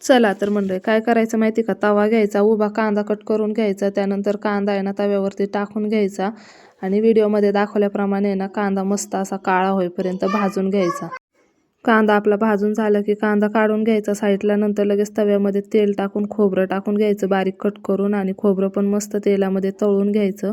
चला तर मंडळी काय करायचं माहिती का, तवा घ्यायचा, उभा कांदा कट करून घ्यायचा, त्यानंतर कांदा आहे ना तव्यावरती टाकून घ्यायचा आणि व्हिडिओमध्ये दाखवल्याप्रमाणे आहे ना कांदा मस्त असा काळा होईपर्यंत भाजून घ्यायचा। कांदा आपला भाजून झाला की कांदा काढून घ्यायचा साईडला। नंतर लगेच तव्यामध्ये तेल टाकून खोबरं टाकून घ्यायचं बारीक कट करून, आणि खोबरं पण मस्त तेलामध्ये तळून घ्यायचं।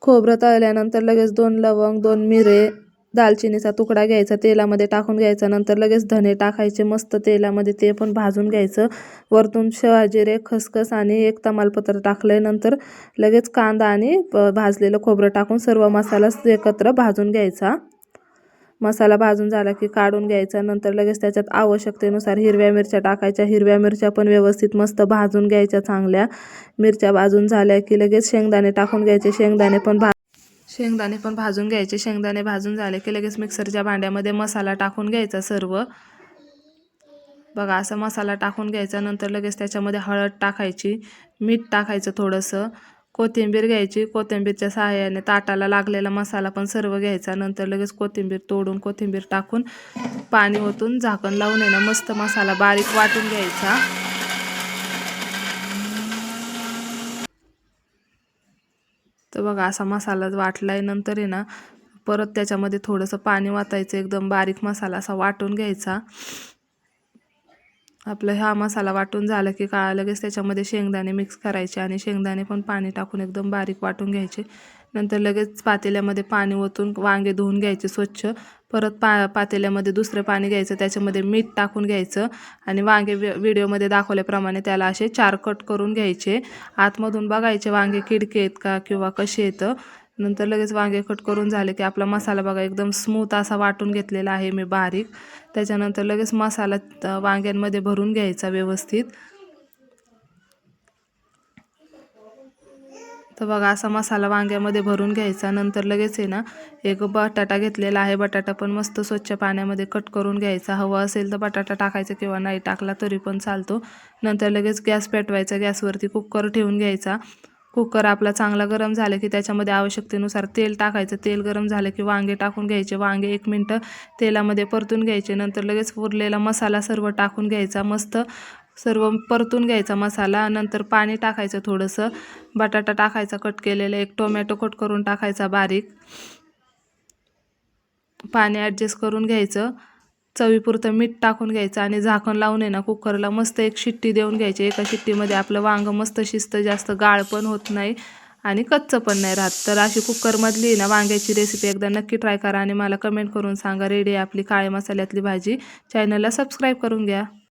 खोबरं तळल्यानंतर लगेच 2 लवंग, 2 मिरे, दालचिनीचा तुकडा घ्यायचा, तेलामध्ये टाकून घ्यायचा। नंतर लगेच धने टाकायचे मस्त तेलामध्ये, ते पण भाजून घ्यायचं। वरतून शहाजिरे, खसखस आणि 1 तमालपत्र टाकले। नंतर लगेच कांदा आणि भाजलेलं खोबरं टाकून सर्व मसाला एकत्र भाजून घ्यायचा। मसाला भाजून झाला की काढून घ्यायचा। नंतर लगेच त्याच्यात आवश्यकतेनुसार हिरव्या मिरच्या टाकायच्या। हिरव्या मिरच्या पण व्यवस्थित मस्त भाजून घ्यायच्या चांगल्या। मिरच्या भाजून झाल्या की लगेच शेंगदाणे टाकून घ्यायचे। शेंगदाणे पण भाजून घ्यायचे। शेंगदाणे भाजून झाले की लगेच मिक्सरच्या भांड्यामध्ये मसाला टाकून घ्यायचा सर्व। बघा असा मसाला टाकून घ्यायचा। नंतर लगेच त्याच्यामध्ये हळद टाकायची, मीठ टाकायचं थोडंसं, कोथिंबीर घ्यायची। कोथिंबीरच्या सहाय्याने ताटाला लागलेला मसाला पण सर्व घ्यायचा। नंतर लगेच कोथिंबीर तोडून कोथिंबीर टाकून पाणी ओतून झाकण लावून आहे ना मस्त मसाला बारीक वाटून घ्यायचा। तर बघा असा मसाला वाटलाय। नंतर आहे ना परत त्याच्यामध्ये थोडंसं पाणी वाटायचं, एकदम बारीक मसाला असा वाटून घ्यायचा। आपला हा मसाला वाटून झाला की लगेच त्याच्यामध्ये शेंगदाणे मिक्स करायचे आणि शेंगदाणे पण पाणी टाकून एकदम बारीक वाटून घ्यायचे। नंतर लगेच पातेल्यामध्ये पाणी ओतून वांगे धुवून घ्यायचे स्वच्छ। परत पातेल्यामध्ये दुसरं पाणी घ्यायचं, त्याच्यामध्ये मीठ टाकून घ्यायचं आणि वांगे व्हिडिओमध्ये दाखवल्याप्रमाणे त्याला असे 4 कट करून घ्यायचे। आतमधून बघायचे वांगे किडके आहेत का किंवा कसे येतं। नंतर लगेच वांगे कट करून झाले की आपला मसाला बघा एकदम स्मूथ असा वाटून घेतलेला आहे मी बारीक। त्याच्यानंतर लगेच मसाला वांग्यांमध्ये भरून घ्यायचा व्यवस्थित। तर बघा असा मसाला वांग्यामध्ये भरून घ्यायचा। नंतर लगेच आहे ना एक बटाटा घेतलेला आहे, बटाटा पण मस्त स्वच्छ पाण्यामध्ये कट करून घ्यायचा। हवा असेल तर बटाटा टाकायचा किंवा नाही टाकला तरी पण चालतो। नंतर लगेच गॅस पेटवायचा, गॅसवरती कुकर ठेवून घ्यायचा। कुकर आपला चांगला गरम झाला की त्याच्यामध्ये आवश्यकतेनुसार तेल टाकायचं। तेल गरम झालं की वांगे टाकून घ्यायचे। वांगे 1 मिनिट तेलामध्ये परतून घ्यायचे। नंतर लगेच उरलेला मसाला सर्व टाकून घ्यायचा, मस्त सर्व परतून घ्यायचा मसाला। नंतर पाणी टाकायचं थोडंसं, बटाटा टाकायचा कट केलेला, 1 टोमॅटो कट करून टाकायचा बारीक, पाणी ॲडजस्ट करून घ्यायचं, चवीपुरतं मीठ टाकून घ्यायचं आणि झाकण लावून आहे ना कुकरला मस्त 1 शिट्टी देऊन घ्यायची। एका शिट्टीमध्ये आपलं वांगं मस्त शिजतं, जास्त गाळ पण होत नाही आणि कच्चं पण नाही राहत। तर अशी कुकरमधली ना वांग्याची रेसिपी एकदा नक्की ट्राय करा आणि मला कमेंट करून सांगा। रेडी आहे आपली काळ्या मसाल्यातली भाजी। चॅनलला सबस्क्राईब करून घ्या।